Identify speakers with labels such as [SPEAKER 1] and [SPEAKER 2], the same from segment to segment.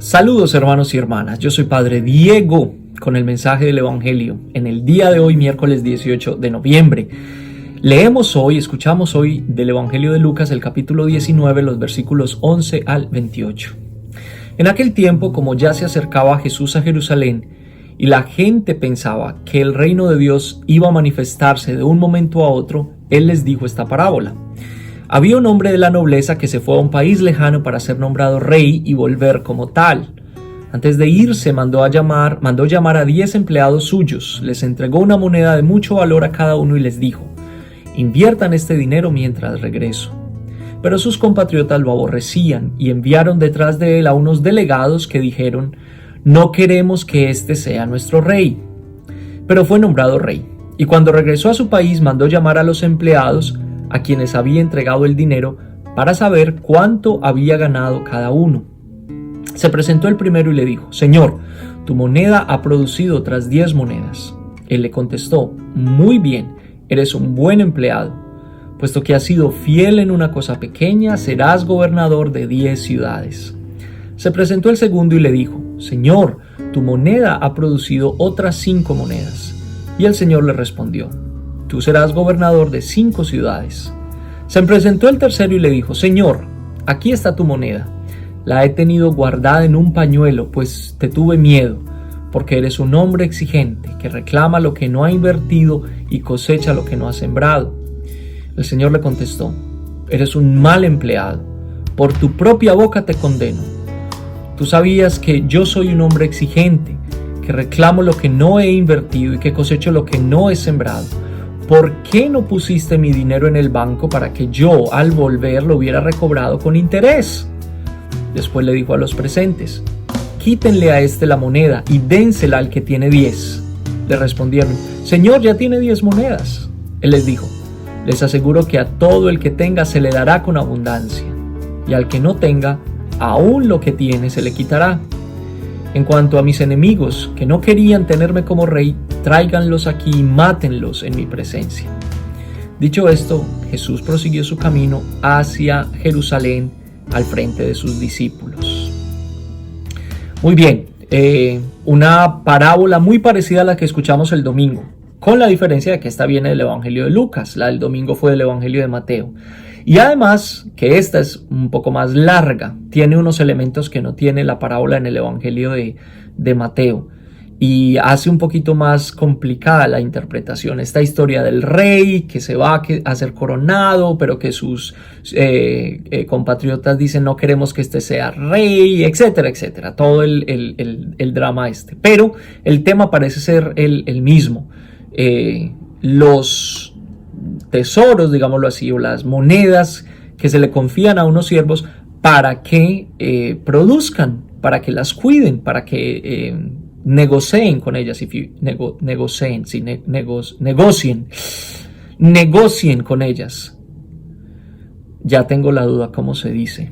[SPEAKER 1] Saludos hermanos y hermanas, yo soy Padre Diego con el mensaje del Evangelio. En el día de hoy, miércoles 18 de noviembre, escuchamos hoy del Evangelio de Lucas el capítulo 19, los versículos 11 al 28. En aquel tiempo, como ya se acercaba Jesús a Jerusalén y la gente pensaba que el reino de Dios iba a manifestarse de un momento a otro, Él les dijo esta parábola. Había un hombre de la nobleza que se fue a un país lejano para ser nombrado rey y volver como tal. Antes de irse mandó llamar a 10 empleados suyos, les entregó una moneda de mucho valor a cada uno y les dijo: inviertan este dinero mientras regreso. Pero sus compatriotas lo aborrecían y enviaron detrás de él a unos delegados que dijeron: no queremos que este sea nuestro rey. Pero fue nombrado rey, y cuando regresó a su país mandó llamar a los empleados a quienes había entregado el dinero para saber cuánto había ganado cada uno. Se presentó el primero y le dijo: Señor, tu moneda ha producido otras 10 monedas. Él le contestó: muy bien, eres un buen empleado. Puesto que has sido fiel en una cosa pequeña, serás gobernador de 10 ciudades. Se presentó el segundo y le dijo: Señor, tu moneda ha producido otras 5 monedas. Y el Señor le respondió: tú serás gobernador de 5 ciudades. Se presentó el tercero y le dijo: Señor, aquí está tu moneda. La he tenido guardada en un pañuelo, pues te tuve miedo, porque eres un hombre exigente, que reclama lo que no ha invertido y cosecha lo que no ha sembrado. El Señor le contestó: eres un mal empleado. Por tu propia boca te condeno. Tú sabías que yo soy un hombre exigente, que reclamo lo que no he invertido y que cosecho lo que no he sembrado. ¿Por qué no pusiste mi dinero en el banco para que yo, al volver, lo hubiera recobrado con interés? Después le dijo a los presentes: quítenle a este la moneda y dénsela al que tiene 10. Le respondieron: Señor, ya tiene 10 monedas. Él les dijo: les aseguro que a todo el que tenga se le dará con abundancia, y al que no tenga, aún lo que tiene se le quitará. En cuanto a mis enemigos, que no querían tenerme como rey, tráiganlos aquí y mátenlos en mi presencia. Dicho esto, Jesús prosiguió su camino hacia Jerusalén al frente de sus discípulos. Muy bien, una parábola muy parecida a la que escuchamos el domingo, con la diferencia de que esta viene del Evangelio de Lucas, la del domingo fue del Evangelio de Mateo. Y además que esta es un poco más larga, tiene unos elementos que no tiene la parábola en el Evangelio de Mateo y hace un poquito más complicada la interpretación. Esta historia del rey que se va a ser coronado, pero que sus compatriotas dicen: no queremos que este sea rey, etcétera, etcétera. Todo el drama este. Pero el tema parece ser el mismo. Los tesoros, digámoslo así, o las monedas que se le confían a unos siervos para que produzcan, para que las cuiden, para que negocien con ellas, negocien con ellas. Ya tengo la duda cómo se dice.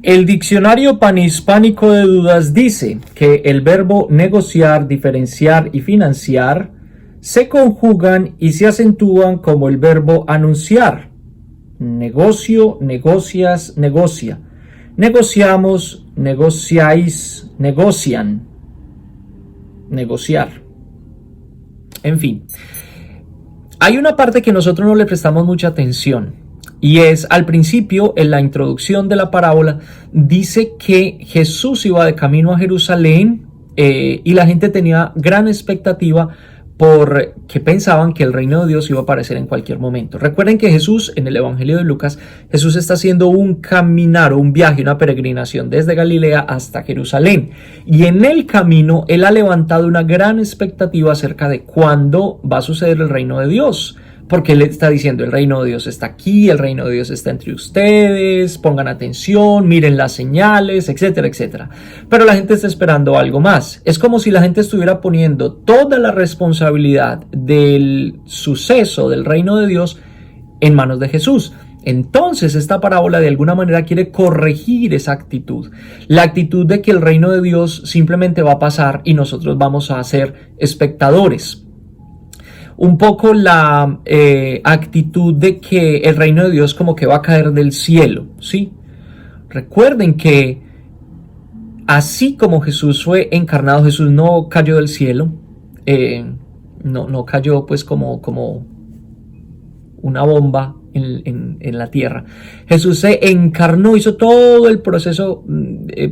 [SPEAKER 1] El diccionario panhispánico de dudas dice que el verbo negociar, diferenciar y financiar se conjugan y se acentúan como el verbo anunciar. Negocio, negocias, negocia. Negociamos, negociáis, negocian. Negociar. En fin. Hay una parte que nosotros no le prestamos mucha atención. Y es al principio, en la introducción de la parábola, dice que Jesús iba de camino a Jerusalén y la gente tenía gran expectativa porque pensaban que el reino de Dios iba a aparecer en cualquier momento. Recuerden que Jesús, en el Evangelio de Lucas, Jesús está haciendo un caminar, un viaje, una peregrinación desde Galilea hasta Jerusalén. Y en el camino, Él ha levantado una gran expectativa acerca de cuándo va a suceder el reino de Dios. Porque Él está diciendo: el reino de Dios está aquí, el reino de Dios está entre ustedes, pongan atención, miren las señales, etcétera, etcétera. Pero la gente está esperando algo más. Es como si la gente estuviera poniendo toda la responsabilidad del suceso del reino de Dios en manos de Jesús. Entonces esta parábola de alguna manera quiere corregir esa actitud. La actitud de que el reino de Dios simplemente va a pasar y nosotros vamos a ser espectadores. Un poco la actitud de que el reino de Dios como que va a caer del cielo, ¿sí? Recuerden que así como Jesús fue encarnado, Jesús no cayó del cielo, no cayó pues como una bomba en la tierra. Jesús se encarnó, hizo todo el proceso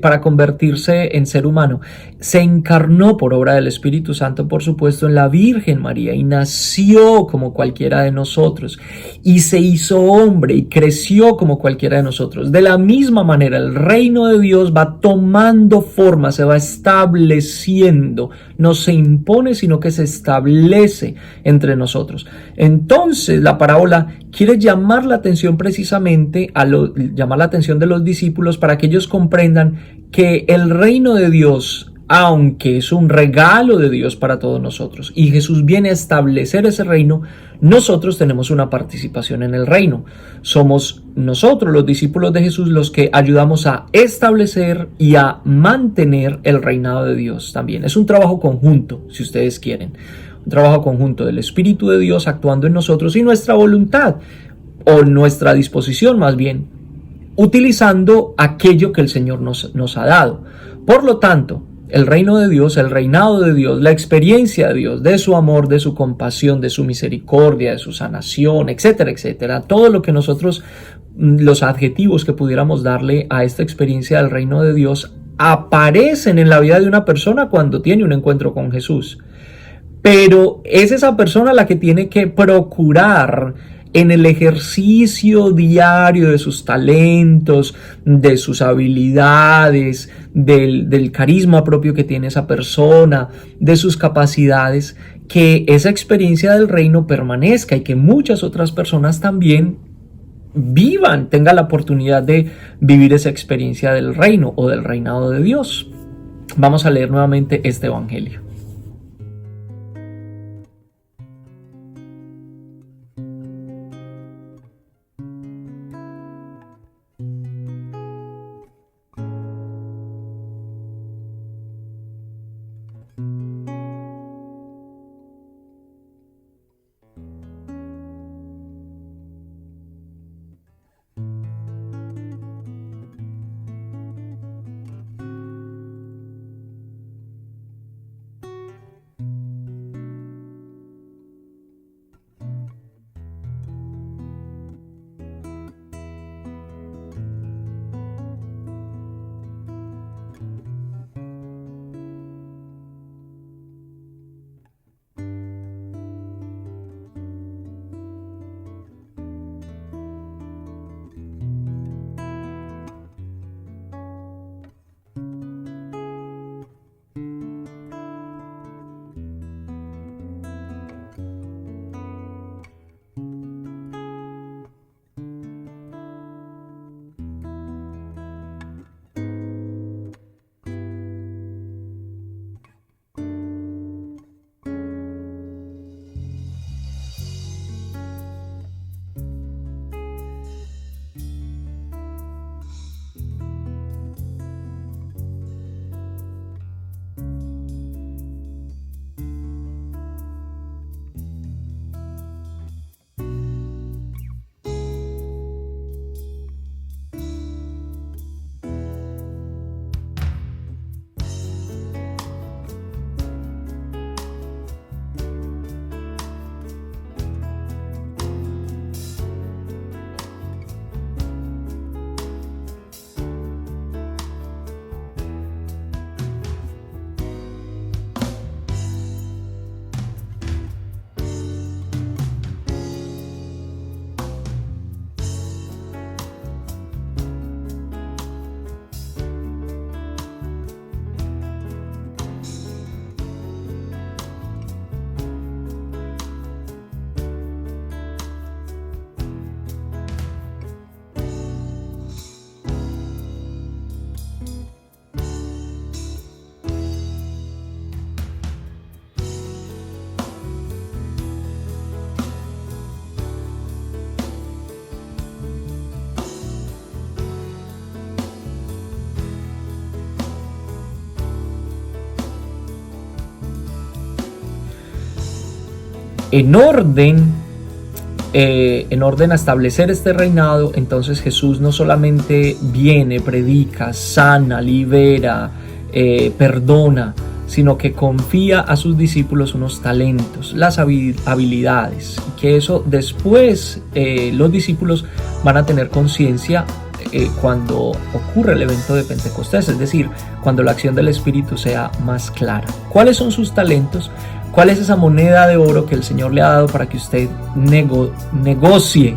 [SPEAKER 1] para convertirse en ser humano. Se encarnó por obra del Espíritu Santo, por supuesto, en la Virgen María y nació como cualquiera de nosotros y se hizo hombre y creció como cualquiera de nosotros. De la misma manera, el reino de Dios va tomando forma, se va estableciendo, no se impone, sino que se establece entre nosotros. Entonces, la parábola quiere llamar la atención precisamente llamar la atención de los discípulos para que ellos comprendan que el reino de Dios, aunque es un regalo de Dios para todos nosotros y Jesús viene a establecer ese reino, nosotros tenemos una participación en el reino. Somos nosotros, los discípulos de Jesús, los que ayudamos a establecer y a mantener el reinado de Dios también. Es un trabajo conjunto, si ustedes quieren. Un trabajo conjunto del Espíritu de Dios actuando en nosotros y nuestra voluntad, o nuestra disposición más bien, utilizando aquello que el Señor nos ha dado. Por lo tanto, el reino de Dios, el reinado de Dios, la experiencia de Dios, de su amor, de su compasión, de su misericordia, de su sanación, etcétera, etcétera, todo lo que nosotros, los adjetivos que pudiéramos darle a esta experiencia del reino de Dios, aparecen en la vida de una persona cuando tiene un encuentro con Jesús. Pero es esa persona la que tiene que procurar en el ejercicio diario de sus talentos, de sus habilidades, del carisma propio que tiene esa persona, de sus capacidades, que esa experiencia del reino permanezca y que muchas otras personas también tengan la oportunidad de vivir esa experiencia del reino o del reinado de Dios. Vamos a leer nuevamente este evangelio. En orden en orden a establecer este reinado, entonces Jesús no solamente viene, predica, sana, libera, perdona, sino que confía a sus discípulos unos talentos, las habilidades, que eso después los discípulos van a tener conciencia cuando ocurre el evento de Pentecostés, es decir, cuando la acción del Espíritu sea más clara. ¿Cuáles son sus talentos? ¿Cuál es esa moneda de oro que el Señor le ha dado para que usted negocie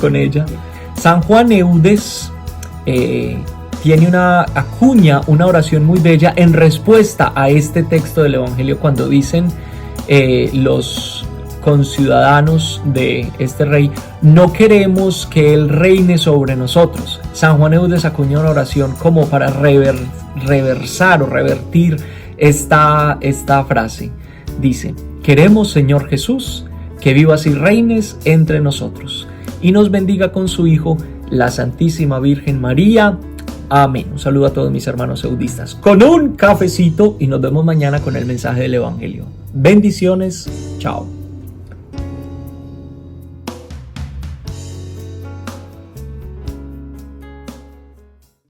[SPEAKER 1] con ella? San Juan Eudes tiene una oración muy bella en respuesta a este texto del Evangelio, cuando dicen los conciudadanos de este rey: no queremos que él reine sobre nosotros. San Juan Eudes acuña una oración como para reversar o revertir esta frase. Dice: queremos, Señor Jesús, que vivas y reines entre nosotros y nos bendiga con su Hijo, la Santísima Virgen María. Amén. Un saludo a todos mis hermanos eudistas con un cafecito y nos vemos mañana con el mensaje del Evangelio. Bendiciones. Chao.